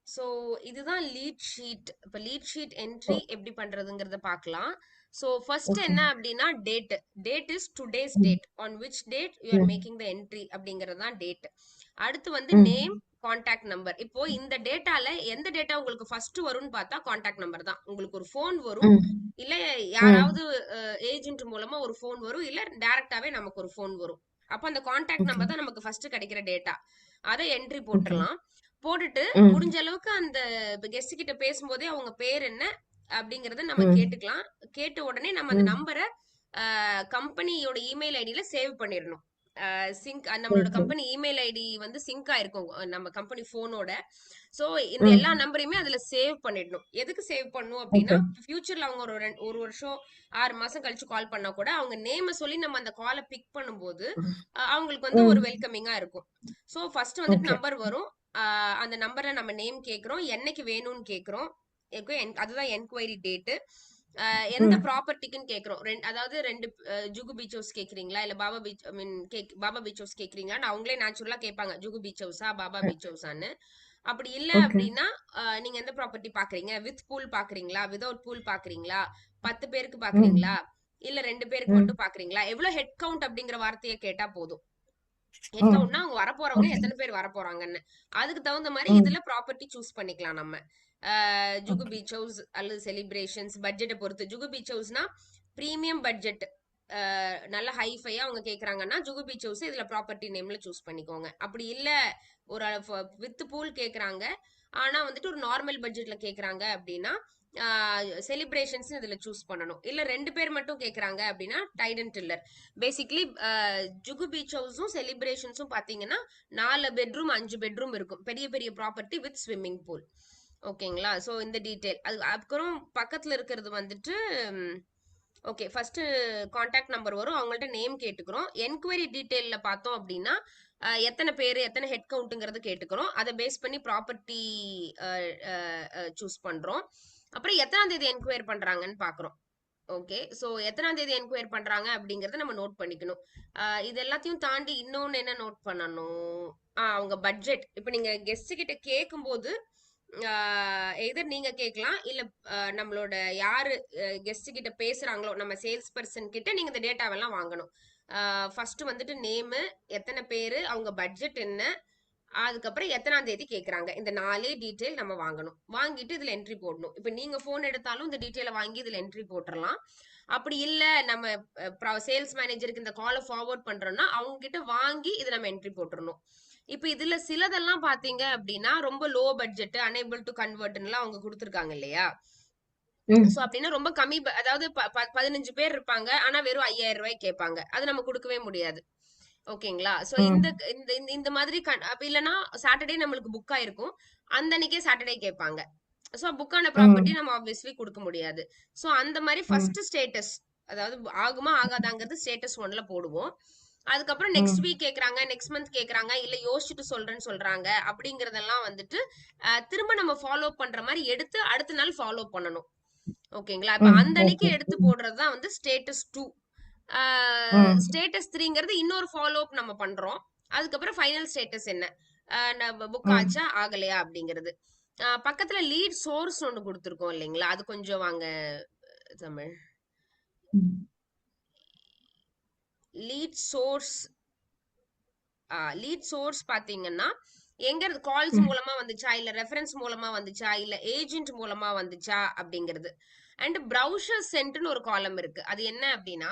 So இதுதான் lead sheet. இப்போ lead sheet entry ஓ எப்படி பண்றதுங்கிறத பார்க்கலாம். So first okay. என்ன அப்படின்னா டேட். டேட் இஸ் டுடேஸ் ம், date. On which date you are ம், மேக்கிங் த என்ட்ரி அப்படிங்கிறது தான் டேட். அடுத்து வந்து நேம், ம், கான்டாக்ட் நம்பர். இப்போ இந்த டேட்டால எந்த டேட்டா உங்களுக்கு ஃபர்ஸ்ட் வரும்னு பார்த்தா கான்டாக்ட் நம்பர் தான். உங்களுக்கு ஒரு ஃபோன் வரும், ம், இல்ல ம். யாராவது ஏஜென்ட் மூலமா ஒரு ஃபோன் வரும், இல்ல டைரக்டாவே நமக்கு ஒரு ஃபோன் வரும். அப்ப அந்த கான்டாக்ட் ஓகே, நம்பர் தான் நமக்கு ஃபர்ஸ்ட் கிடைக்கிற டேட்டா. அதை என்ட்ரி ஓகே. போட்டுறலாம். போட்டுட்டு ம், முடிஞ்ச அளவுக்கு அந்த கெஸ்ட் கிட்ட பேசும்போதே அவங்க பேர் என்ன அப்படிங்கறத நம்ம ம், கேட்டுக்கலாம். கேட்ட உடனே நம்ம அந்த ம். நம்பரை கம்பெனியோட இமெயில் ஐடியில சேவ் பண்ணிடணும். சிங்க் நம்மளோட ஓகே. கம்பெனி இமெயில் ஐடி வந்து சிங்க் ஆயிருக்கும் நம்ம கம்பெனி போனோட. சோ இந்த எல்லா ம். நம்பரையுமே அதுல சேவ் பண்ணிடணும். எதுக்கு சேவ் பண்ணும் அப்படின்னா ஓகே. ஃபியூச்சர்ல அவங்க ஒரு வருஷம் 6 மாசம் கழிச்சு கால் பண்ணா கூட அவங்க நேம சொல்லி நம்ம அந்த காலை பிக் பண்ணும்போது அவங்களுக்கு வந்து ஒரு ம். வெல்கமிங்கா இருக்கும். சோ ஃபர்ஸ்ட் வந்துட்டு ஓகே. நம்பர் வரும். அந்த நம்பர்ல நம்ம நேம் கேக்குறோம், என்னைக்கு வேணும்னு கேக்குறோம். அதுதான் என்கொயரி டேட். எந்த ம். ப்ராப்பர்ட்டிக்குன்னு கேக்குறோம். அதாவது ரெண்டு ஜுகு பீச் ஹவுஸ் கேக்குறீங்களா, இல்ல பாபா பீச் ஐ மீன் பாபா பீச் ஹவுஸ் கேக்குறீங்களான்னு அவங்களே நேச்சுரலா கேட்பாங்க. ஜுகு பீச் ஹவுஸா பாபா அ பீச் ஹவுஸான்னு. அப்படி இல்ல ஓகே. அப்படின்னா நீங்க எந்த ப்ராப்பர்ட்டி பாக்குறீங்க, வித் பூல் பாக்குறீங்களா, விதவுட் பூல் பாக்குறீங்களா, 10 பேருக்கு பாக்குறீங்களா, ம். இல்ல 2 பேருக்கு ம். மட்டும் பாக்குறீங்களா, எவ்வளவு ஹெட் கவுண்ட் அப்படிங்கிற வார்த்தையை கேட்டா போதும். ஹெட் ம். கவுண்ட்னா அவங்க வரப்போறவங்க ஓகே. எத்தனை பேர் வரப்போறாங்கன்னு. அதுக்கு தகுந்த மாதிரி இதுல ம். ப்ராப்பர்ட்டி சூஸ் பண்ணிக்கலாம் நம்ம. ஜுகு ஓகே. பீச் ஹவுஸ் அல்லது செலிப்ரேஷன்ஸ் பட்ஜெட்டை பொறுத்து. ஜுகு பீச் ஹவுஸ்னா பிரீமியம் பட்ஜெட், நல்ல ஹைஃபையா அவங்க கேக்குறாங்கன்னா ஜுகு பீச் ஹவுஸ் இதுல ப்ராப்பர்ட்டி நேம்ல சூஸ் பண்ணிக்கோங்க. அப்படி இல்ல ஒரு வித் பூல் கேக்குறாங்க, ஆனா வந்துட்டு ஒரு நார்மல் பட்ஜெட்ல கேக்குறாங்க அப்படின்னா செலிப்ரேஷன்ஸ் இதுல சூஸ் பண்ணணும். இல்ல 2 பேர் மட்டும் கேக்குறாங்க அப்படின்னா டைடன் டில்லர். பேசிக்கலி ஜுகு பீச் ஹவுஸும் செலிப்ரேஷன்ஸும் பாத்தீங்கன்னா 4 பெட்ரூம் 5 பெட்ரூம் இருக்கும். பெரிய பெரிய ப்ராப்பர்ட்டி வித் ஸ்விம்மிங் பூல். ஓகேங்களா? ஸோ இந்த டீடைல். அது அப்புறம் பக்கத்துல இருக்கிறது வந்துட்டு ஓகே. ஃபர்ஸ்ட் கான்டாக்ட் நம்பர் வரும். அவங்கள்ட்ட நேம் கேட்டுக்கிறோம். என்கொயரி டீடைல்ல பார்த்தோம் அப்படின்னா எத்தனை பேர் எத்தனை ஹெட் கவுண்ட்ங்கிறது கேட்டுக்கிறோம். அதை பேஸ் பண்ணி ப்ராப்பர்ட்டி சூஸ் பண்றோம். அப்புறம் எத்தனாம் தேதி என்கொயர் பண்றாங்கன்னு பாக்குறோம். ஓகே. சோ எத்தனாம் தேதி என்கொயர் பண்றாங்க அப்படிங்கறத நம்ம நோட் பண்ணிக்கணும். இது எல்லாத்தையும் தாண்டி இன்னொன்னு என்ன நோட் பண்ணணும்? அவங்க பட்ஜெட். இப்ப நீங்க கெஸ்ட் கிட்ட கேட்கும்போது எதர் நீங்க கேட்கலாம், இல்ல நம்மளோட யாரு கெஸ்ட் கிட்ட பேசுறாங்களோ நம்ம சேல்ஸ் பர்சன் கிட்ட நீங்க இந்த டேட்டாவெல்லாம் வாங்கணும். ஃபர்ஸ்ட் வந்துட்டு நேமு, எத்தனை பேரு, அவங்க பட்ஜெட் என்ன, அதுக்கப்புறம் எத்தனாம் தேதி கேக்குறாங்க. இந்த 4 டீடைல் நம்ம வாங்கணும். வாங்கிட்டு இதுல என்ட்ரி போடணும். இப்ப நீங்க போன் எடுத்தாலும் இந்த டீடைல வாங்கி இதுல என்ட்ரி போட்டுறலாம். அப்படி இல்ல நம்ம சேல்ஸ் மேனேஜருக்கு இந்த காலை ஃபார்வர்ட் பண்றோம்னா அவங்க கிட்ட வாங்கி இதை நம்ம என்ட்ரி போட்டுறணும். இப்ப இதுல சிலதெல்லாம் பாத்தீங்க அப்படின்னா ரொம்ப லோ பட்ஜெட், அனேபிள் டு கன்வெர்ட்லாம் அவங்க கொடுத்துருக்காங்க இல்லையா? சோ ம். அப்படின்னா ரொம்ப கம்மி அதாவது 15 பேர் இருப்பாங்க, ஆனா வெறும் 5000 ரூபாய் கேட்பாங்க. அது நம்ம கொடுக்கவே முடியாது. ஓகேங்களா? சோ இந்த ம். இந்த இந்த இந்த மாதிரி அப்ப இல்லனா சாட்டர்டே நம்மளுக்கு புக் ஆயிருக்கும். அந்த அன்னைக்கே சாட்டர்டே கேட்பாங்க. சோ புக் ஆன ப்ராப்பர்ட்டி ம். நம்ம ஆப்வியஸ்லி கொடுக்க முடியாது. சோ அந்த மாதிரி ம். ஃபர்ஸ்ட் ஸ்டேட்டஸ், அதாவது ஆகுமா ஆகாதாங்கிறது ஸ்டேட்டஸ் 1ல போடுவோம். அதுக்கப்புறம் நெக்ஸ்ட் ம். வீக் கேக்குறாங்க, நெக்ஸ்ட் மந்த் கேக்குறாங்க, இல்ல யோசிச்சுட்டு சொல்றேன்னு சொல்றாங்க அப்படிங்கறதெல்லாம் வந்துட்டு திரும்ப நம்ம ஃபாலோ பண்ற மாதிரி எடுத்து அடுத்த நாள் ஃபாலோ பண்ணணும். ஓகேங்களா? இப்ப ம். அந்த அன்னைக்கு ஓகே. எடுத்து ம். போடுறது தான் வந்து ஸ்டேட்டஸ் 2. ம். ஸ்டேட்டஸ் 3ங்கிறது இன்னொரு ஃபாலோ அப் நம்ம பண்றோம். அதுக்கப்புறம் ஃபைனல் ஸ்டேட்டஸ் என்ன? நம்ம புக் ம். ஆச்சா ஆகலையா அப்படிங்கிறது. பக்கத்துல லீட் சோர்ஸ் ஒண்ணு கொடுத்துருக்கோம் இல்லைங்களா? அது கொஞ்சம் வாங்க தமிழ். ம். Lead source. லீட் சோர்ஸ் பாத்தீங்கன்னா எங்க கால்ஸ் ம். மூலமா வந்துச்சா, இல்ல ரெஃபரன்ஸ் மூலமா வந்துச்சா, இல்ல ஏஜென்ட் மூலமா வந்துச்சா அப்படிங்கிறது. அண்ட் ப்ரௌசர் சென்ட்னு ஒரு காலம் இருக்கு. அது என்ன அப்படின்னா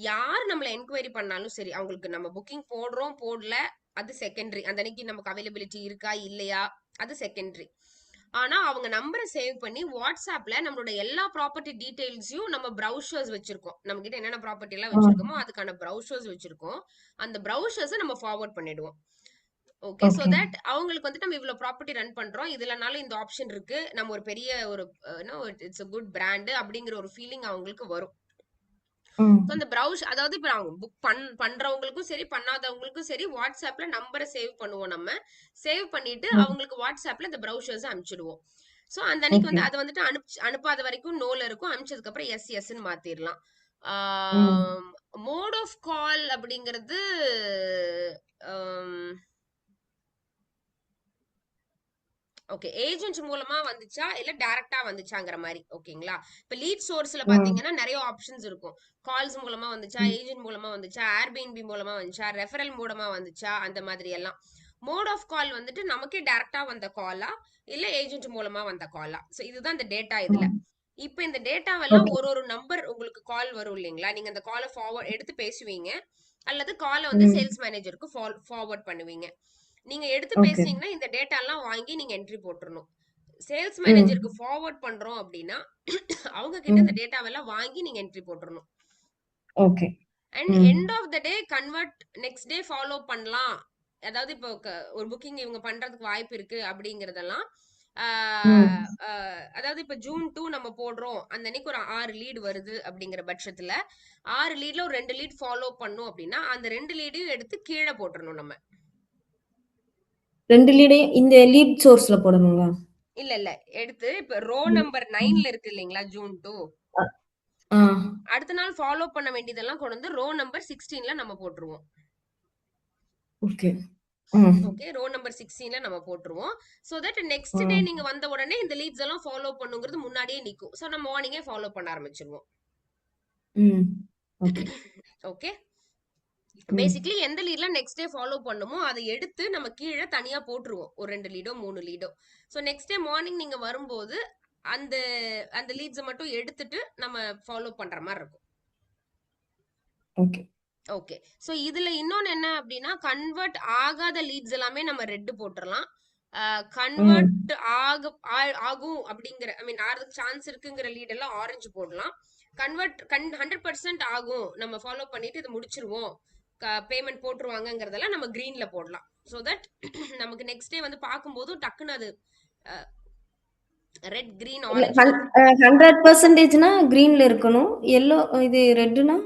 யார் நம்மள என்கொயரி பண்ணாலும் சரி, அவங்களுக்கு நம்ம புக்கிங் போடுறோம் போடல அது செகண்டரி. அந்த அன்னைக்கு நமக்கு அவைலபிலிட்டி இருக்கா இல்லையா அது செகண்டரி. ஆனா அவங்க நம்பரை சேவ் பண்ணி வாட்ஸ்அப்ல நம்மளோட எல்லா ப்ராப்பர்ட்டி டீடைல்ஸையும் நம்ம ப்ரௌசர்ஸ் வச்சிருக்கோம். நம்ம கிட்ட என்னென்ன ப்ராப்பர்ட்டி எல்லாம் வச்சிருக்கோமோ ம். அதுக்கான ப்ரௌசர்ஸ் வச்சிருக்கோம். அந்த ப்ரௌசர்ஸை நம்ம ஃபார்வர்ட் பண்ணிடுவோம். ஓகே. So okay. தட் அவங்களுக்கு வந்துட்டு நம்ம இவ்வளவு ப்ராப்பர்ட்டி ரன் பண்றோம், இதுலனாலும் இந்த ஆப்ஷன் இருக்கு, நம்ம ஒரு பெரிய ஒரு இட்ஸ் a குட் பிராண்ட் அப்படிங்கிற ஒரு ஃபீலிங் அவங்களுக்கு வரும். ஸோ ம். அந்த அதாவது இப்ப அவங்க புக் பண்றவங்களுக்கும் சரி பண்ணாதவங்களுக்கும் சரி வாட்ஸ்அப்ல நம்பரை சேவ் பண்ணுவோம் நம்ம. சேவ் பண்ணிட்டு ம். அவங்களுக்கு வாட்ஸ்அப்ல இந்த ப்ரௌசர்ஸ் அனுப்பிச்சிடுவோம். ஸோ அந்த அன்னைக்கு ஓகே. வந்து அதை வந்துட்டு அனுப்பாத வரைக்கும் நோல இருக்கும். அனுப்பிச்சதுக்கு அப்புறம் எஸ் எஸ்ன்னு மாத்திரலாம். ம். மோட் ஆஃப் கால் அப்படிங்கிறது ஆம், ஓகே. ஏஜென்ட் மூலமா வந்துச்சா இல்ல டைரக்ட்டா வந்துச்சாங்கிற மாரி. ஓகேங்களா? இப்ப லீட் சோர்ஸ்ல ம், பாத்தீங்கன்னா நெறைய ஆப்ஷன்ஸ் இருக்கும். கால்ஸ் மூலமா வந்துச்சா, ம், ஏஜென்ட் மூலமா வந்துச்சா, Airbnb மூலமா வந்துச்சா, ரெஃபரல் மூலமா வந்துச்சா, அந்த மாதிரி எல்லாம். மோட் ஆஃப் கால் வந்துட்டு நமக்கே டைரக்ட்டா வந்த காலா, இல்ல ஏஜென்ட் மூலமா வந்த காலா? சோ இதுதான் இந்த டேட்டா இதுல. ம். இப்ப இந்த டேட்டாவெல்லாம் ஓகே. ஒரு ஒரு நம்பர் உங்களுக்கு கால் வரும் இல்லைங்களா? நீங்க அந்த கால ஃபார்வர்ட் எடுத்து பேசுவீங்க. அல்லது கால வந்து ம். சேல்ஸ் மேனேஜருக்கு ஃபார்வர்ட் பண்ணுவீங்க. நீங்க எடுத்து ஓகே. பேசுனீங்கன்னா இந்த டேட்டாலாம் வாங்கி நீங்க என்ட்ரி போட்டுறணும். சேல்ஸ் ம், மேனேஜருக்கு ஃபார்வர்ட் பண்றோம் அப்படின்னா அவங்க கிட்ட இந்த ம். டேட்டாவெல்லாம் வாங்கி நீங்க என்ட்ரி போட்டுறணும். Okay. And hmm, end of the day convert next day follow பண்ணலாம். அதாவது இப்போ ஒரு புக்கிங் இவங்க பண்றதுக்கு வாய்ப்பு இருக்கு அப்படிங்கறதெல்லாம் ம். அதாவது இப்ப ஜூன் 2 நம்ம போடுறோம் அந்த அன்னைக்கு ஒரு 6 லீடு வருது அப்படிங்கிற பட்சத்துல 6 லீட்ல ஒரு 2 லீட் ஃபாலோ பண்ணும் அப்படின்னா அந்த 2 லீடையும் எடுத்து கீழே போட்டுறணும் நம்ம. 2 லீடையும் இந்த லீட் சோர்ஸ்ல போடணுங்களா? இல்ல இல்ல எடுத்து இப்ப ரோ ம், நம்பர் ம். 9ல இருக்கு இல்லைங்களா ஜூன் 2 அ ஆ. அடுத்த நாள் ஃபாலோ பண்ண வேண்டியதெல்லாம் கொண்டு வந்து ரோ நம்பர் 16ல நம்ம போட்டுருவோம். ஓகே. ம், ஓகே ரோ நம்பர் 16ல நம்ம போட்டுருவோம். சோ தட் நெக்ஸ்ட் டே ம், நீங்க வந்த உடனே இந்த லீட்ஸ் எல்லாம் ஃபாலோ பண்ணுங்கிறது முன்னாடியே நிக்கும். சோ நம்ம மார்னிங்கே ஃபாலோ பண்ண ஆரம்பிச்சிருவோம். ம். ஓகே. ஓகே ம், பேசிக்கலி எந்த லீட்லாம் நெக்ஸ்ட் டே ஃபாலோ பண்ணுமோ அதை எடுத்து நம்ம கீழே தனியா போட்டுருவோம் ஒரு 2 லீடோ 3 லீடோ. ஸோ நெக்ஸ்ட் டே மார்னிங் நீங்க வரும்போது அந்த அந்த லீட்ஸை மட்டும் எடுத்துட்டு நம்ம ஃபாலோ பண்ற மாதிரி இருக்கும். ஓகே. ஓகே ஸோ இதுல இன்னொன்னு என்ன அப்படின்னா கன்வெர்ட் ஆகாத லீட்ஸ் எல்லாமே நம்ம ரெட் போட்டுறலாம். ம், கன்வெர்ட் ஆகும் அப்படிங்கிற ஐ மீன் ஆறதுக்கு சான்ஸ் இருக்குங்கிற லீட் எல்லாம் ஆரஞ்சு போடலாம். கன்வெர்ட் 100% ஆகும் நம்ம ஃபாலோ பண்ணிட்டு இதை முடிச்சிருவோம் பேமெண்ட் போட்டுருவாங்கங்கிறதெல்லாம் நம்ம கிரீன்ல போடலாம். ஸோ தட் நமக்கு நெக்ஸ்ட் டே வந்து பார்க்கும்போதும் டக்குன்னு அது ரெட் கிரீன் இல்ல ஆரஞ்சுன்னு இருக்கும். 100%னா கிரீன்ல இருக்கணும். எல்லோ இது ரெட்னா?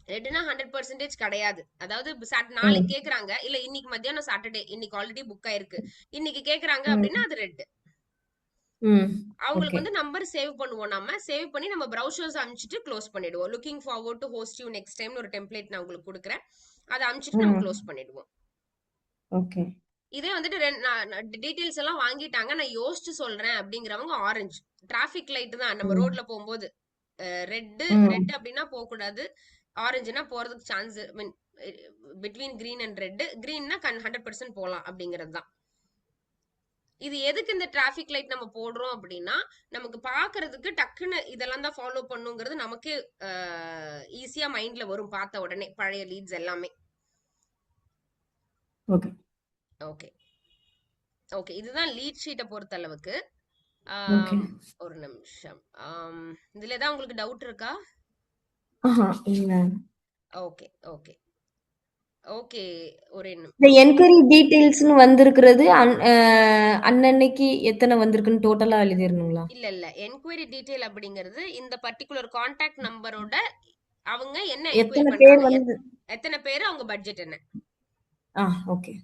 ரெட்னா 100% கிடையாது. அதாவது நாளைக்கு ம், கேக்குறாங்க இல்ல இன்னைக்கு மத்தியானம் சாட்டர்டே இன்னைக்கு ஆல்ரெடி புக் ஆயிருக்கு இன்னைக்கு கேக்குறாங்க அப்படின்னா ம், அது ரெட். ம். அவங்களுக்கு ஓகே. வந்து நம்பர் சேவ் பண்ணுவோம் நம்ம சேவ் பண்ணி நம்ம ப்ரௌசர்ஸ் அனுப்பிச்சிட்டு க்ளோஸ் பண்ணிடுவோம். Looking forward to host you next time ஒரு டெம்ப்ளேட் நான் உங்களுக்கு கொடுக்குறேன். அதை அனுப்பிச்சிட்டு நம்ம க்ளோஸ் ம். பண்ணிடுவோம். ஓகே. இதே வந்துட்டு டீடைல்ஸ் எல்லாம் வாங்கிட்டாங்க நான் யோசிச்சு சொல்றேன் அப்படிங்கிறவங்க ஆரஞ்சு டிராபிக் லைட் தான் நம்ம ம், ரோட்ல போகும்போது ரெட் ம். ரெட் அப்படின்னா போக கூடாது. ஆரஞ்சுனா போறதுக்கு chance mean between green and red கிரீன்னா 100% போலாம் அப்படிங்கிறது தான். இது எதுக்கு இந்த டிராபிக் லைட் நம்ம போடுறோம் அப்படின்னா நமக்கு பாக்குறதுக்கு டக்குன்னு இதெல்லாம் தான் ஃபாலோ பண்ணுங்கிறது நமக்கு ஈஸியா மைண்ட்ல வரும் பார்த்த உடனே பழைய லீட்ஸ் எல்லாமே. ஓகே. ஓகே ஓகே இதுதான் லீட் ஷீட்டை பொறுத்த அளவுக்கு. ஓகே. ஒரு நிமிஷம் இதுல ஏதாவது உங்களுக்கு டவுட் இருக்கா? ஆஹா, இல்ல. ஓகே ஓகே ஓகே ஒரு இந்த என்கொயரி டீட்டெயில்ஸ்ன்னு வந்திருக்கிறது அன்னன்னைக்கு எத்தனை வந்திருக்குன்னு டோட்டலா எழுதிரணுங்களா? இல்ல இல்ல என்கொயரி டீடைல் அப்படிங்கிறது இந்த பர்டிகுலர் கான்டாக்ட் நம்பரோட அவங்க என்ன என்கொயரி எத்தனை பேர் பண்றாங்க வந்து எத்தனை பேரு அவங்க பட்ஜெட் என்ன. ஆ, ஓகே.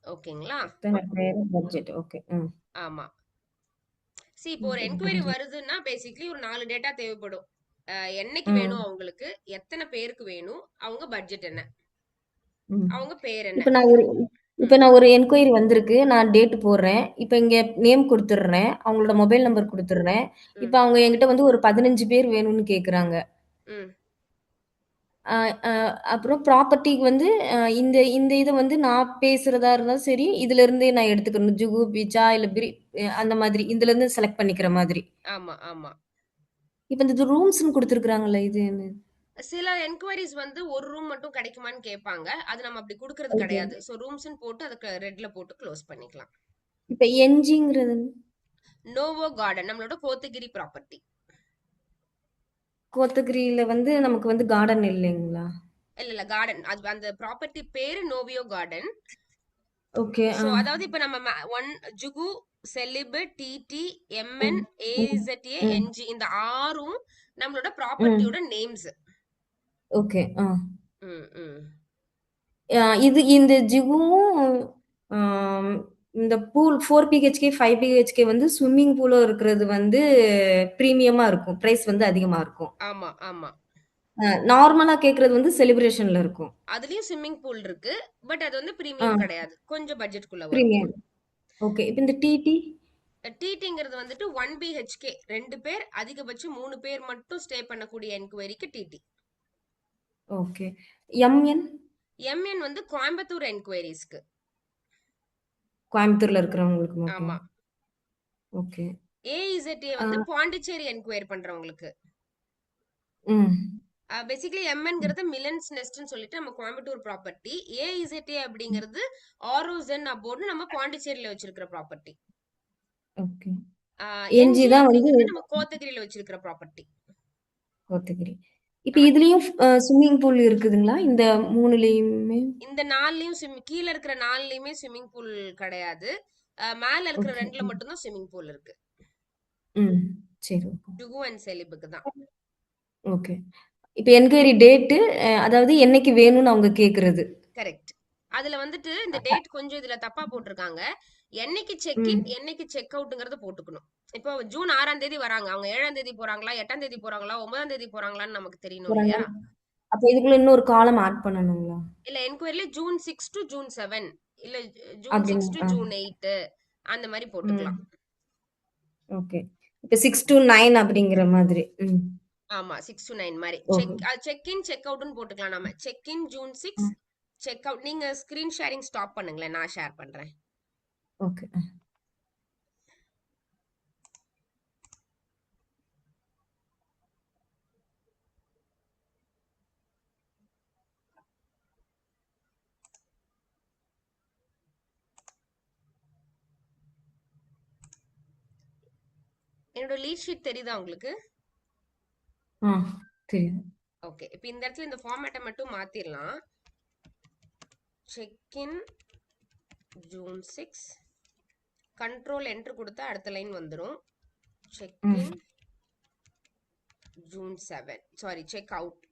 ஓகேங்களா எத்தனை பேர் பட்ஜெட். ஓகே. ம். ஆமா இப்போ ஒரு ஓகே, என்கொயரி புரிஞ்சது. வருதுன்னா பேசிக்கலி ஒரு 4 டேட்டா தேவைப்படும். என்னைக்கு வேணும் ம், அவங்களுக்கு எத்தனை பேருக்கு வேணும் அவங்க பட்ஜெட் என்ன ம். அவங்க பேர் என்ன. இப்ப நான் ஒரு இப்ப ம் நான் ஒரு என்கொயரி வந்திருக்கு. நான் டேட் போடுறேன். இப்ப இங்க நேம் குடுத்துடுறேன். அவங்களோட மொபைல் ம் நம்பர் குடுத்துடுறேன். இப்ப ம் அவங்க என்கிட்ட வந்து ஒரு 15 பேர் வேணும்னு கேட்குறாங்க. ம் அ அ அப்புறம் ப்ராப்பர்ட்டிக்கு வந்து இந்த இந்த இத வந்து நான் பேசுறதா இருந்தாலும் சரி, இதுலருந்து நான் எடுத்துக்கணும். ஜுகு, பீச்சா இல்ல அந்த மாதிரி இதுலருந்து செலக்ட் பண்ணிக்கிற மாதிரி. ஆமா ஆமா இப்ப இந்த இது ரூம்ஸ்ன்னு குடுத்துருக்காங்கல்ல இது என்ன? சில என்கொயரிஸ் வந்து ஒரு ரூம் மட்டும் கிடைக்குமான்னு கேட்பாங்க. அது நம்ம அப்படி குடுக்கறது ஓகே. கிடையாது. சோ ரூம்ஸ்ன்னு போட்டு அதுக்கு ரெட்ல போட்டு க்ளோஸ் பண்ணிக்கலாம். இப்ப என்ஜிங்கிறது நோவோ கார்டன் நம்மளோட கோத்தகிரி ப்ராப்பர்ட்டி. கோத்தகிரியில வந்து நமக்கு வந்து கார்டன் இல்லைங்களா? இல்ல இல்ல கார்டன் அது அந்த ப்ராப்பர்ட்டி பேரு நோவியோ கார்டன். ஓகே. சோ அதாவது இப்ப நம்ம ஒன் ஜுகு செலிபு டிடி ம். எம்என் ம். ஏஇசட்ஏ ம். என்ஜி இந்த ஆறும் நம்மளோட ம். ப்ராப்பர்ட்டியோட நேம்ஸ். ஓகே. ம் ம் இது இந்த ஜிகும் ஆம், இந்த பூல் 4 பிஹெச்கே 5 பிஹெச்கே வந்து ஸ்விம்மிங் பூலும் இருக்கிறது வந்து பிரீமியமா இருக்கும். பிரைஸ் வந்து அதிகமா இருக்கும். ஆமா ஆமா நார்மலா கேட்கறது வந்து செலிப்ரேஷன்ல இருக்கும். அதுலயும் ஸ்விம்மிங் பூல் இருக்கு. பட் அது வந்து ஆ, பிரீமியம் கிடையாது. கொஞ்சம் பட்ஜெட்குள்ள வரும். பிரீமியம். ஓகே. இப்ப இந்த டிடி? டிடிங்கிறது வந்துட்டு 1 பிஹெச்கே 2 பேர் அதிகபட்சம் 3 பேர் மட்டும் ஸ்டே பண்ணக்கூடிய என்கொயரிக்கு டிடி. ஓகே. எம்என்? எம்என் வந்து கோயம்புத்தூர் என்கொயரிஸ்க்கு. கோயம்புத்தூர்ல இருக்கிறவங்களுக்கு மட்டும். ஆமா. ஓகே. ஏஇசட்ஏ ஆ, வந்து பாண்டிச்சேரி என்கொயர் பண்றவங்களுக்கு. ம். பேசிக்கலி எம்என்ங்கிறது மிலன்ஸ் நெஸ்ட்னு சொல்லிட்டு நம்ம கோயம்புத்தூர் ப்ராப்பர்ட்டி. ஏஇசட்ஏ அப்படிங்கிறது ஆரோசன் அபோர்ட்னு நம்ம பாண்டிச்சேரியில வச்சிருக்கிற ப்ராப்பர்ட்டி. ஓகே. என்ஜி என்ஜி தான் வந்து அப்படிங்கிறது நம்ம கோத்தகிரியில வச்சிருக்கிற ப்ராப்பர்ட்டி. கோத்தகிரி. இப்ப இதுலயும் ஸ்விம்மிங் பூல் இருக்குதுங்களா? இந்த 3லயுமே? இந்த 4லயும் கீழ இருக்கிற 4லயுமே ஸ்விம்மிங் பூல் கிடையாது. மேல இருக்கிற ஓகே. 2ல மட்டும் தான் ஸ்விம்மிங் பூல் இருக்கு. ம். சரி. ஜுகு அண்ட் செலிபுக்கு தான். ஓகே. இப்ப என்கொயரி டேட்டு அதாவது என்னைக்கு வேணும்னு அவங்க கேக்குறது. கரெக்ட். அதுல வந்துட்டு இந்த டேட் கொஞ்சம் இதுல தப்பா போட்டிருக்காங்க. என்னைக்கு செக் இன் ம். என்னைக்கு செக் அவுட்ங்கறத போட்டுக்கணும். இப்போ ஜூன் 6ஆம் தேதி வராங்க. அவங்க 7ஆம் தேதி போறாங்களா, 8ஆம் தேதி போறாங்களா, 9ஆம் தேதி போறாங்களான்னு நமக்கு தெரியணும் போறாங்க. இல்லையா? அப்ப இதுக்குள்ள இன்னொரு காலம் ஆட் பண்ணணுங்களா? இல்ல என்கொயரில ஜூன் 6 டு ஜூன் 7 இல்ல ஜூன் அப்படின்னு 6 டு ஜூன் 8 அந்த மாதிரி போட்டுக்கலாம். ம். ஓகே. இப்ப 6 to 9 அப்படிங்கிற மாதிரி. ம். ஆமா 6 to 9 மாதிரி ஓகே. செக் இன் செக் அவுட்னு போட்டுக்கலாம். நம்ம செக் இன் ஜூன் 6 ம். Check out. நீங்க ஸ்கிரீன் ஷேரிங் ஸ்டாப் பண்ணுங்களேன், நான் ஷேர் பண்றேன். ஓகே. என்னோட லீட் ஷீட் தெரியுதா உங்களுக்கு? ஆ, தெரியுது. ஓகே. இப்போ இந்த இடத்துல இந்த ஃபார்மேட்டை மட்டும் மாத்திரலாம். Check in June 6 control enter கொடுத்தா அடுத்த லைன் வந்துடும். செக் ம். In June 7 sorry check out.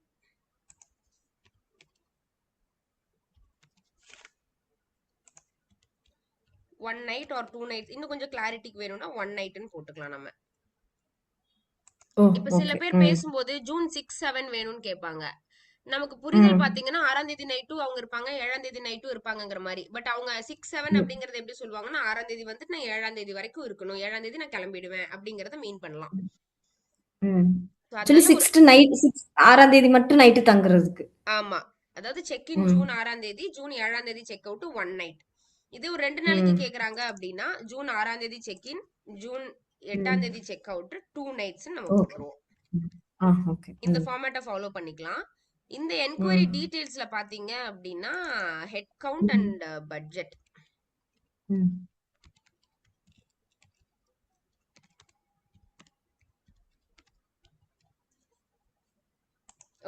One night or 2 night. இன்னும் கொஞ்சம் கிளாரிட்டிக்கு வேணும்னா 1 நைட்னு போட்டுக்கலாம் நம்ம. ஓ, இப்ப சில ஓகே. பேர் ம். பேசும்போது ஜூன் 6 7 வேணும்னு கேட்பாங்க. நமக்கு புரிதல் ம். பாத்தீங்கன்னா 6ஆம் தேதி நைட்டும் அவங்க இருப்பாங்க, 7ஆம் தேதி நைட்டும் இருப்பாங்கங்கிற மாதிரி. பட் அவங்க 6 7 ம். அப்படிங்கறது எப்படி சொல்லுவாங்கன்னா 6ஆம் தேதி வந்துட்டு நான் 7ஆம் தேதி வரைக்கும் இருக்கணும், 7ஆம் தேதி நான் கிளம்பிடுவேன் அப்படிங்கறத மீன் பண்ணலாம். ம். So ஆக்சுவலி அதனால ஒரு 6 நைட் 6 தேதி மட்டும் நைட்டு தங்குறதுக்கு. ஆமா. அதாவது செக் இன் ம். ஜூன் 6ஆம் தேதி, ஜூன் 7ஆம் தேதி செக் அவுட் 1 நைட். இது ஒரு 2 நாளைக்கு ம். கேக்குறாங்க அப்படின்னா ஜூன் 6ஆம் தேதி செக் இன், ஜூன் ம். 8ஆம் தேதி செக் அவுட் 2 நைட்ஸ் நம்ம ஓகே. போட்டுருவோம். ம். ஆ, ஓகே. இந்த ம். ஃபார்மேட்டை ஃபாலோ பண்ணிக்கலாம். இந்த என்கொயரி ம். டீடைல்ஸ்ல பாத்தீங்க அப்படின்னா ஹெட் கவுண்ட் ம். And budget. ம்.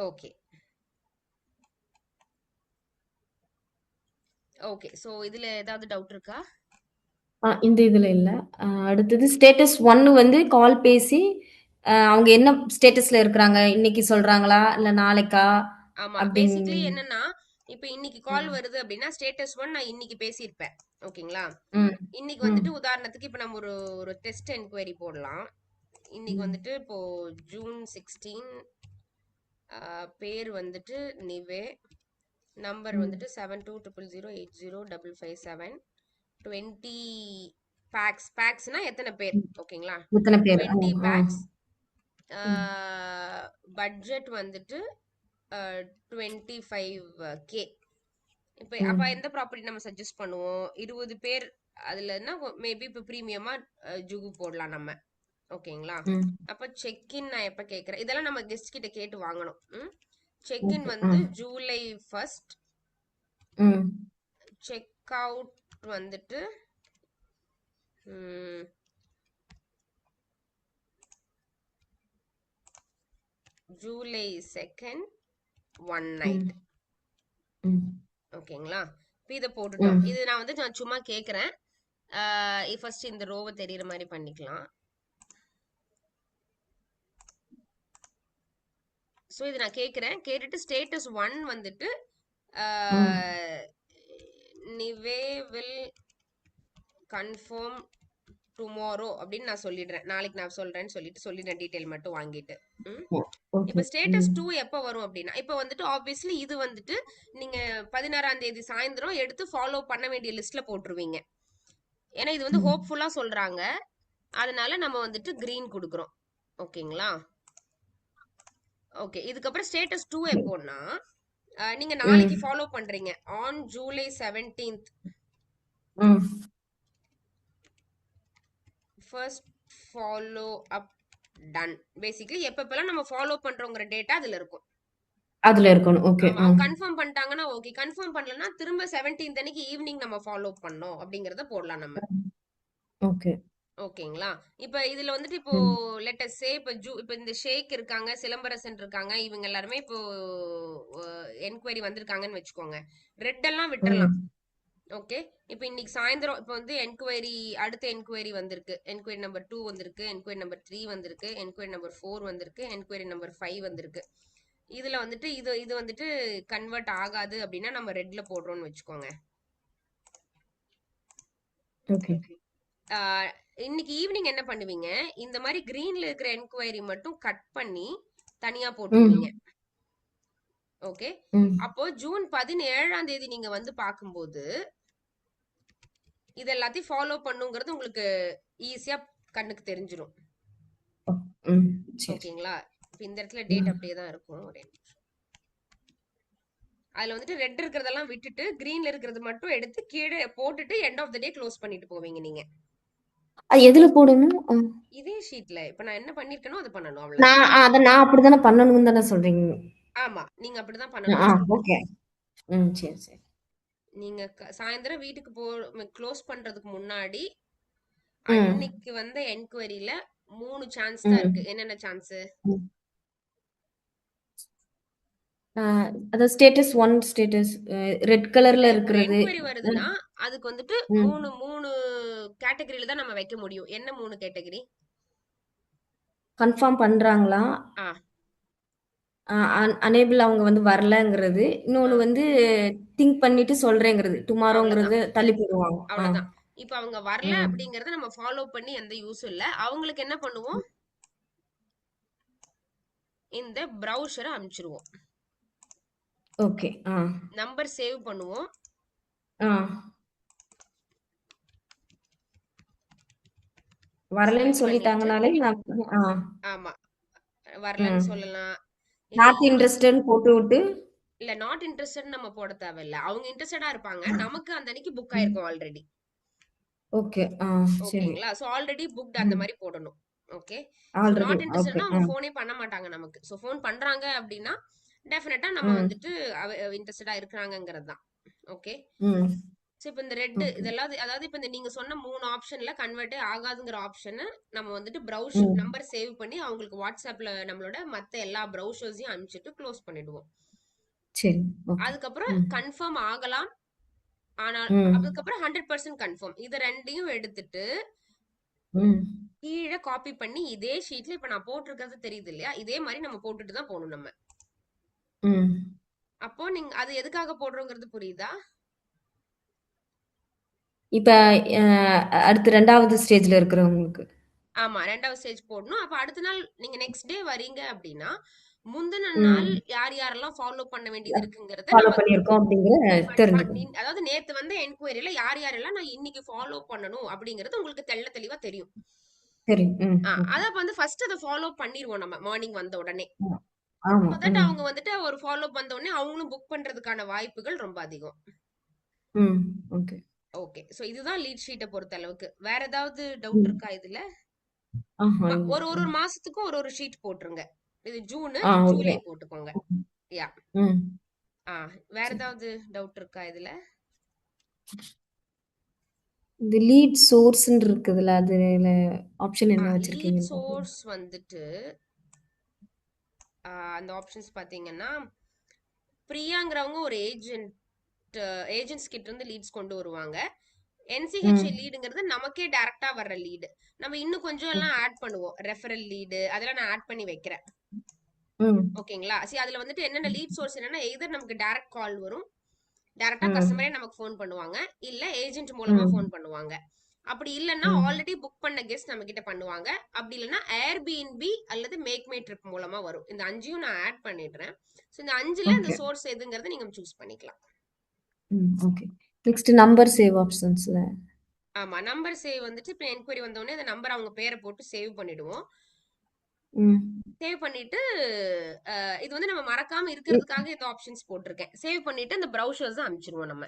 Okay okay. சோ இதுல ஏதாவது டவுட் இருக்கா? இந்த இதுல இல்ல. அடுத்தது ஸ்டேட்டஸ் 1 வந்து கால் பேசி அவங்க என்ன ஸ்டேட்டஸ்ல இருக்கிறாங்க? இன்னைக்கு சொல்றாங்களா? இல்ல நாளைக்கா? ஆமா. அப்படின் பேசிக்கலி என்னன்னா, இப்ப இன்னைக்கு கால் ம். வருது அப்படின்னா ஸ்டேட்டஸ் 1 நான் இன்னைக்கு பேசியிருப்பேன். ஓகேங்களா? ம். இன்னைக்கு ம். வந்துட்டு உதாரணத்துக்கு இப்ப நம்ம ஒரு ஒரு டெஸ்ட் என்கொயரி போடலாம். இன்னைக்கு ம். வந்துட்டு இப்போ ஜூன் 16 பேர் வந்துட்டு நிவே, நம்பர் ம். வந்துட்டு 7200080557 20 பேக்ஸ். பேக்ஸ்னா எத்தனை பேர்? ம். ஓகேங்களா? எத்தன பேர்? ஓ! 20 ஆ. பேக்ஸ். ம். பட்ஜெட் வந்துட்டு 25K. இப்ப அப்ப ம். எந்த ப்ராப்பர்ட்டி நம்ம சஜஸ்ட் பண்ணுவோம்? 20 பேர் அதுலன்னா மேபி இப்ப பிரீமியமா ஜுகு போடலாம் நம்ம. ஓகேங்களா? ம். அப்ப செக் இன் நான் எப்ப கேக்குறேன்? இதெல்லாம் நம்ம கெஸ்ட் கிட்ட கேட்டு வாங்கணும். Check in okay. வந்து ஜூலை 1. ம். செக் அவுட் வந்துட்டு ம், ஜூலை 2 1 ம். நைட். ம். ஓகேங்களா? இப்ப இத போட்டுட்டோம். ம். இது நான் சும்மா கேக்குறேன். ஃபர்ஸ்ட் இந்த ரோவை தெரியற மாதிரி பண்ணிக்கலாம். சோ இது நான் கேக்குறேன். கேட்டுட்டு ஸ்டேட்டஸ் 1 வந்துட்டு ம். நிவே வில் கன்ஃபார்ம் டுமாரோ அப்படின்னு நான் சொல்லிடுறேன். நாளைக்கு நான் சொல்றேன்னு சொல்லிடுறேன் டீடைல் மட்டும் வாங்கிட்டு. ம். ஓகே. இப்ப ஸ்டேட்டஸ் ம். 2 எப்ப வரும் அப்படின்னா இப்ப வந்துட்டு ஆப்வியஸ்லி இது வந்துட்டு நீங்க 16ஆம் தேதி சாயந்தரம் எடுத்து ஃபாலோ பண்ண வேண்டிய லிஸ்ட்ல போட்டுருவீங்க. ஏன்னா இது வந்து ம். ஹோப்ஃபுல்லா சொல்றாங்க. அதனால நம்ம வந்துட்டு கிரீன் குடுக்குறோம். ஓகேங்களா? ஓகே. இதுக்கப்புறம் ஸ்டேட்டஸ் 2 எப்போன்னா, நீங்க நாளைக்கு ம். ஃபாலோ பண்றீங்க. On July 17th hmm. First follow up done. Basically எப்பப்பெல்லாம் நம்ம ஃபாலோ பண்றோங்கிற டேட்டா அதுல இருக்கும். அதுல இருக்கணும். ஓகே. ஆமா. அவங்க கன்ஃபார்ம் பண்ணிட்டாங்கன்னா ஓகே. கன்ஃபார்ம் பண்ணலன்னா திரும்ப 17th அன்னைக்கு ஈவினிங் நம்ம ஃபாலோ பண்ணோம் அப்படிங்கிறத போடலாம் நம்ம. ஓகே. ஓகேங்களா? இப்ப இதுல வந்துட்டு இப்போ ம். லெட் அஸ் சே இப்ப இந்த ஷேக் இருக்காங்க, சிலம்பரசன் இருக்காங்க. இவங்க எல்லாருமே இப்போ என்குயரி வந்திருக்காங்கன்னு வச்சுக்கோங்க. ரெட் எல்லாம் விட்டுறலாம். ம். ஓகே. இப்ப இன்னைக்கு சாயந்தரம் இப்ப வந்து என்குயரி அடுத்த என்குயரி வந்திருக்கு. என்குயரி நம்பர் 2 வந்திருக்கு. என்குயரி நம்பர் 3 வந்திருக்கு. என்குயரி நம்பர் 4 வந்திருக்கு. என்குயரி நம்பர் 5 வந்திருக்கு. இதுல வந்துட்டு இது இது வந்துட்டு கன்வெர்ட் ஆகாது அப்படின்னா நம்ம ரெட்ல போடுறோம்னு வச்சுக்கோங்க. ஓகே. ஆஹ் இன்னைக்கு ஈவினிங் என்ன பண்ணுவீங்க? இந்த மாதிரி கிரீன்ல இருக்கிற என்கொயரி மட்டும் கட் பண்ணி தனியா போட்டுருவீங்க. ம். ஓகே. ம். அப்போ ஜூன் 17ஆம் தேதி நீங்க வந்து பார்க்கும்போது இது எல்லாத்தையும் ஃபாலோ பண்ணுங்கிறது உங்களுக்கு ஈஸியா கண்ணுக்கு தெரிஞ்சிரும். ஓ. ம். சரி. ஓகேங்களா? இப்ப இந்த இடத்துல டேட் ம். அப்படியே தான் இருக்கும். அதுல வந்துட்டு ரெட் இருக்கிறதெல்லாம் விட்டுட்டு கிரீன்ல இருக்கிறது மட்டும் எடுத்து கீழே போட்டுட்டு end of the day close பண்ணிட்டு போவீங்க நீங்க. எதுல போடணும்? இதே ஷீட்ல இப்ப நான் என்ன பண்ணிருக்கேனோ அதை பண்ணணும், அவ்வளவுதான். நான் அப்படித்தானே பண்ணணும்னு தானே சொல்றீங்க? ஆமா, நீங்க அப்படிதான் பண்ணணும்னு ஆ, சொல்றேன். ஓகே. ம். சரி, சரி. நீங்க சாயந்தரம் வீட்டுக்கு க்ளோஸ் பண்றதுக்கு முன்னாடி ம். அன்னைக்கு வந்த என்கொயரியில 3 சான்ஸ் தான் இருக்கு. ம். என்னென்ன சான்ஸ்? ம். ஆ, அதான் ஸ்டேட்டஸ் 1 ஸ்டேட்டஸ் ரெட் இல்ல கலர்ல ஒரு இருக்கிறது. என்கொயரி வருதுன்னா அதுக்கு வந்துட்டு ம். மூணு மூணு கேட்டகரியில தான் நம்ம வைக்க முடியும். என்ன 3 கேட்டகரி? கன்ஃபார்ம் பண்றாங்களா? ஆ அனேபிள் அவங்க வந்து வரலங்கிறது. ஆ இன்னொன்னு வந்து திங்க் பண்ணிட்டு சொல்றேங்கிறது. அவ்வளவுதான், டுமாரோங்கிறது தள்ளி போடுவாங்க. அவ்வளவுதான். இப்ப அவங்க வரல ம். அப்படிங்கறத நம்ம ஃபாலோ பண்ணி எந்த யூஸும் இல்ல. அவங்களுக்கு என்ன பண்ணுவோம்? இந்த ப்ரௌசரை அனுப்பிச்சிருவோம். ஓகே. நம்பர் சேவ் பண்ணுவோம். ஆ. சேவ் வரலன்னு பண்ணிட்டு சொல்லிட்டாங்கனாலே நான் ஆ. ஆமா, வரலன்னு ம். சொல்லலாம். இல்ல நாட் இன்ட்ரஸ்டட்ன்னு போட்டு விட்டு இல்ல நாட் இன்ட்ரெஸ்டட் நம்ம போட தேவையில்ல. அவங்க இன்ட்ரெஸ்டடா இருப்பாங்க. நமக்கு அந்த அன்னைக்கு புக் ம். ஆயிருக்கும் ஆல்ரெடி. ஓகே. சரி. ஓகேங்களா? சோ ஆல்ரெடி புக்ட் அந்த ம். மாரி போடணும். Okay. So already not okay. இன்ட்ரெஸ்டட்னா அவங்க ஃபோனே பண்ண மாட்டாங்க நமக்கு. சோ ஃபோன் பண்றாங்க அப்படின்னா டெஃபினட்டா நம்ம ம். வந்துட்டு இன்ட்ரெஸ்டடா இருக்கிறாங்கங்கிறது தான். ஓகே. ம். சோ இப்ப இந்த ரெட் ஓகே. இதெல்லாம் அதாவது இப்ப இந்த நீங்க சொன்ன 3 ஆப்ஷன்ல கன்வெர்ட்டே ஆகாதுங்கிற ஆப்ஷன நம்ம வந்துட்டு ம். நம்பர் சேவ் பண்ணி அவங்களுக்கு வாட்ஸ்அப்ல நம்மளோட மத்த எல்லா ப்ரௌசர்ஸையும் அனுப்பிச்சிட்டு க்ளோஸ் பண்ணிடுவோம். சரி. ஓகே. அதுக்கப்புறம் ம். கன்ஃபார்ம் ஆகலாம். ஆனால் ம். அதுக்கப்புறம் 100% கன்ஃபார்ம். இது 2யும் எடுத்துட்டு ம். கீழ காப்பி பண்ணி இதே ஷீட்ல இப்ப நான் போட்டிருக்கிறது தெரியுது இல்லையா? இதே மாரி நம்ம போட்டுட்டு தான் போணும் நம்ம. ம். அப்போ நீங்க அது எதுக்காக போடுறோங்கிறது புரியுதா? இப்ப அ அடுத்து 2வது ஸ்டேஜ்ல இருக்கிறவங்களுக்கு. ஆமா, 2வது ஸ்டேஜ் போடணும். அப்ப அடுத்த நாள் நீங்க நெக்ஸ்ட் டே வரீங்க அப்படின்னா, முந்தின நாள் ம். யார் யாரெல்லாம் ஃபாலோ பண்ண வேண்டியது இருக்குங்கிறத ஃபாலோ நம்ம பண்ணியிருக்கோம் அப்படிங்கிற தெரிஞ்சுக்கணும். அதாவது நேத்து வந்த என்கொயரியில யார் யாரெல்லாம் நான் இன்னைக்கு ஃபாலோ பண்ணணும் அப்படிங்கிறது உங்களுக்கு தெளிவா தெரியும். தெரியும். ம். ஓகே. அத அப்ப வந்து ஃபர்ஸ்ட் அத ஃபாலோ பண்ணிருவோம் நம்ம மார்னிங் வந்த உடனே. ம். ஆமா. சோ தட் ம். அவங்க வந்துட்டு ஒரு ஃபாலோ பண்ண உடனே அவங்களும் புக் பண்றதுக்கான வாய்ப்புகள் ரொம்ப அதிகம். ம். ஓகே. ஓகே. சோ இதுதான் லீட் ஷீட்ட பொறுத்த அளவுக்கு. வேற ஏதாவது டவுட் ம். இருக்கா இதுல? இல்ல. ஒரு மாசத்துக்கும் ஒரு மாசத்துக்கும் ஒரு ஷீட் போட்டுருங்க. இது ஜூன், ஓகே. ஜூலை போட்டுக்கோங்க. யா. ம். ஆ வேற சரி. ஏதாவது டவுட் இருக்கா இதுல? இந்த லீட் சோர்ஸ்ன்னு இருக்குதுல்ல, அதுல ஆப்ஷன் என்ன லீட் வச்சிருக்கீங்கன்னு பாக்கணும். சோர்ஸ் வந்துட்டு அந்த ஆப்ஷன்ஸ் பாத்தீங்கன்னா, பிரியாங்கிறவங்க ஒரு ஏஜென்ட்ஸ் கிட்ட இருந்து லீட்ஸ் கொண்டு வருவாங்க. என்சிஹெச்ஏ ம். லீடுங்கிறது நமக்கே டைரக்டா வர்ற லீடு. நம்ம இன்னும் கொஞ்சம் எல்லாம் ஓகே. ஆட் பண்ணுவோம். ரெஃபரல் லீடு அதெல்லாம் நான் ஆட் பண்ணி வைக்கிறேன். ம். ஓகேங்களா? அதுல வந்துட்டு என்னென்ன லீட் சோர்ஸ் என்னன்னா, எய்தர் நமக்கு டைரக்ட் கால் வரும். டைரக்டா கஸ்டமரே ம். நமக்கு ஃபோன் பண்ணுவாங்க. இல்ல ஏஜென்ட் மூலமா ஃபோன் ம். பண்ணுவாங்க. அப்படி இல்லன்னா ம். ஆல்ரெடி புக் பண்ண கெஸ்ட் நம்ம கிட்ட பண்ணுவாங்க. அப்படி இல்லன்னா ஏர்பிஎன்பி அல்லது மேக் மை ட்ரிப் மூலமா வரும். இந்த 5யும் நான் ஆட் பண்ணிடுறேன். சோ இந்த 5ல இந்த ஓகே. சோர்ஸ் எதுங்கிறத நீங்க சூஸ் பண்ணிக்கலாம். ஓகே. நெக்ஸ்ட் நம்பர் சேவ் ஆப்ஷன்ஸ்ல. ஆமா. நம்பர் சேவ் வந்துட்டு இப்ப என்குயரி வந்தோனே அந்த நம்பர் அவங்க பேர போட்டு சேவ் பண்ணிடுவோம். ம். சேவ் பண்ணிட்டு இது வந்து நம்ம மறக்காம இ இருக்கிறதுக்காக இந்த ஆப்ஷன்ஸ் போட்டிருக்கேன். சேவ் பண்ணிட்டு அந்த ப்ரௌசர்ஸ் அனுப்பிச்சிருவோம் நம்ம.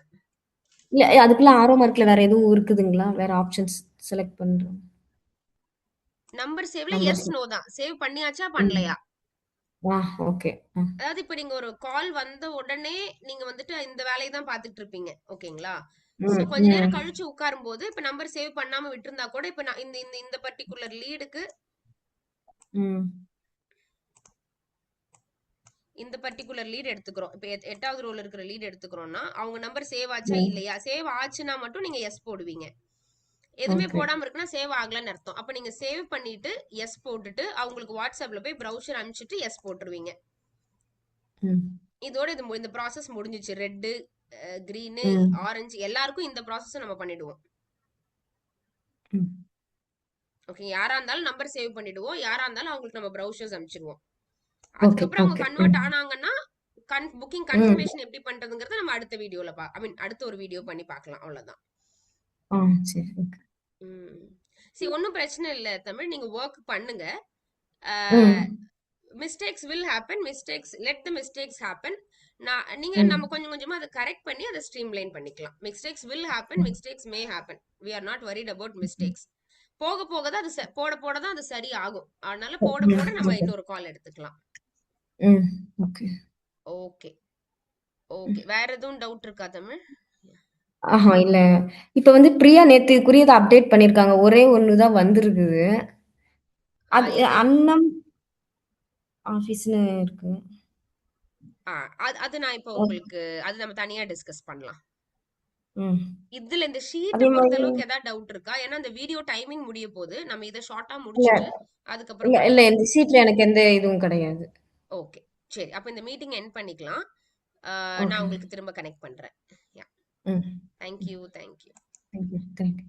இல்ல அதுக்குள்ள ஆரோ மார்க்ல வேற எதுவும் இருக்குதுங்களா? வேற ஆப்ஷன்ஸ் செலக்ட் பண்றோம். நம்பர் சேவ்ல நம்பர் எஸ், செ நோ தான். சேவ் பண்ணியாச்சா, ம். பண்ணலையா? ஆ ஓகே. ஆ. அதாவது இப்ப நீங்க ஒரு கால் வந்த உடனே நீங்க வந்துட்டு இந்த வேலையை தான் பார்த்துட்டு இருப்பீங்க. ஓகேங்களா? சோ ம். கொஞ்ச நேரம் ம். கழிச்சு உட்காரும்போது இப்ப நம்பர் சேவ் பண்ணாம விட்டிருந்தா கூட இப்ப நான் இந்த இந்த இந்த பர்டிகுலர் லீடுக்கு ம். இந்த பர்டிகுலர் லீட் எடுத்துக்கிறோம். இப்ப 8வது ரோல இருக்கிற லீட் எடுத்துக்கிறோம்னா அவங்க நம்பர் சேவ் ஆச்சா ம். இல்லையா? சேவ் ஆச்சுன்னா மட்டும் நீங்க எஸ் போடுவீங்க. எதுவுமே ஓகே. போடாம இருக்குன்னா சேவ் ஆகலன்னு அர்த்தம். அப்ப நீங்க சேவ் பண்ணிட்டு எஸ் போட்டுட்டு அவங்களுக்கு வாட்ஸ்அப்ல போய் ப்ரௌசர் அனுப்பிச்சிட்டு எஸ் போட்டுருவீங்க. ம். இதோட இந்த ப்ராசஸ் முடிஞ்சிச்சு. ரெட்டு, கிரீனு, ம். ஆரஞ்சு எல்லாருக்கும் இந்த ப்ராசஸ் நம்ம பண்ணிடுவோம். ம். ஓகே, யாரா இருந்தாலும் நம்பர் சேவ் பண்ணிடுவோம். யாரா இருந்தாலும் அவங்களுக்கு நம்ம ப்ரௌசர்ஸ் அனுப்பிச்சிடுவோம். ஓகே, அதுக்கப்புறம் அவங்க ஓகே. ம். கன்வெர்ட் ஆனாங்கன்னா புக்கிங் ம். கன்ஃபர்மேஷன் எப்படி பண்றதுங்கிறத நம்ம அடுத்த வீடியோல ஐ மீன் அடுத்த ஒரு வீடியோ பண்ணி பார்க்கலாம். அவ்வளவுதான். ஆ சரி. ஓகே. சரி, ஒன்றும் பிரச்சனை இல்லை தமிழ். நீங்க ஒர்க் பண்ணுங்க. ம். Mistakes will happen. Mistakes let the mistakes happen. நம்ம ம். கொஞ்சம் கொஞ்சமா அதை கரெக்ட் பண்ணி அதை ஸ்ட்ரீம்லைன் பண்ணிக்கலாம். Mistakes will happen, hmm. Mistakes may happen. We are not worried about mistakes. போக போக தான் அது போட போட தான் அது சரி ஆகும். அதனால போட ம். போட நம்ம ஓகே. இன்னொரு கால் எடுத்துக்கலாம். ம். ஓகே. ஓகே. ஓகே, வேற எதுவும் டவுட் இருக்கா தமிழ்? ஆஹா இல்ல. இப்ப வந்து பிரியா நேத்துக்குரியத அப்டேட் பண்ணியிருக்காங்க. ஒரே ஒண்ணு தான் வந்திருக்குது. அது என்ன? அன்னம் ஆஃபீஸ்ன்னு இருக்கு. அது அது நான் இப்போ ஓ உங்களுக்கு அது நம்ம தனியா டிஸ்கஸ் பண்ணலாம். ம். இதுல இந்த ஷீட் அதே பொறுத்த மாரி அளவுக்கு ஏதாவது டவுட் இருக்கா? ஏன்னா இந்த வீடியோ டைமிங் முடிய போகுது. நம்ம இதை ஷார்ட்டா இல்ல, முடிச்சிட்டு அதுக்கப்புறம் இல்ல, இல்ல. பண்ணலாம். இந்த ஷீட்ல எனக்கு எந்த இதுவும் கிடையாது. ஓகே, சரி. அப்ப இந்த மீட்டிங் எண்ட் பண்ணிக்கலாம். நான் ஓகே. உங்களுக்கு திரும்ப கனெக்ட் பண்றேன். யா. ம். Thank you. Thank you. Thank you. Thank you.